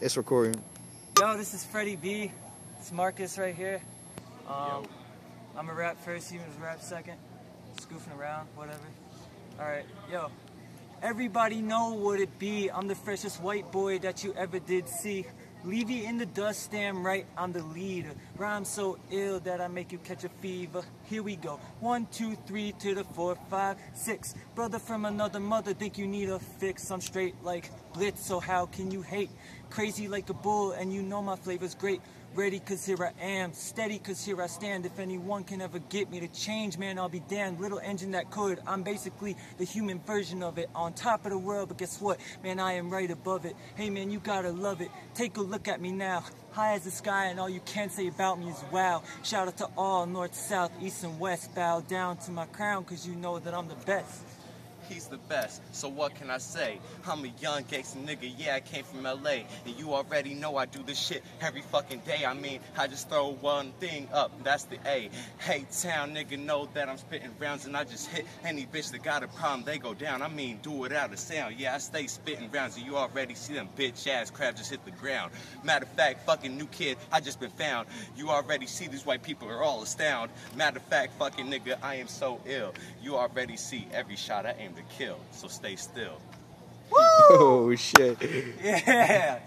It's recording. Yo, this is Freddie B. It's Marcus right here. I'm a rap first, he was rap second. Scoofing around, whatever. Alright, yo. Everybody know what it be. I'm the freshest white boy that you ever did see. Leave you in the dust, damn right, I'm the leader. Rhyme so ill that I make you catch a fever. Here we go. 1, 2, 3 to the 4, 5, 6. Brother from another mother, think you need a fix. I'm straight like Blitz, so how can you hate? Crazy like a bull, and you know my flavor's great. Ready cause here I am, steady cause here I stand. If anyone can ever get me to change, man, I'll be damned. Little engine that could, I'm basically the human version of it. On top of the world, but guess what? Man, I am right above it. Hey man, you gotta love it. Take a look at me now. High as the sky, and all you can say about me is wow. Shout out to all, north, south, east, and west. Bow down to my crown cause you know that I'm the best. He's the best, so what can I say? I'm a young gangsta nigga, yeah, I came from LA. And you already know I do this shit every fucking day. I mean, I just throw one thing up, that's the A. Hey town nigga know that I'm spitting rounds, and I just hit any bitch that got a problem, they go down. I mean, do it out of sound, yeah, I stay spitting rounds, and you already see them bitch ass crabs just hit the ground. Matter of fact, fucking new kid, I just been found. You already see these white people are all astounded. Matter of fact, fucking nigga, I am so ill. You already see every shot I aim to kill, so stay still. Oh shit. Yeah.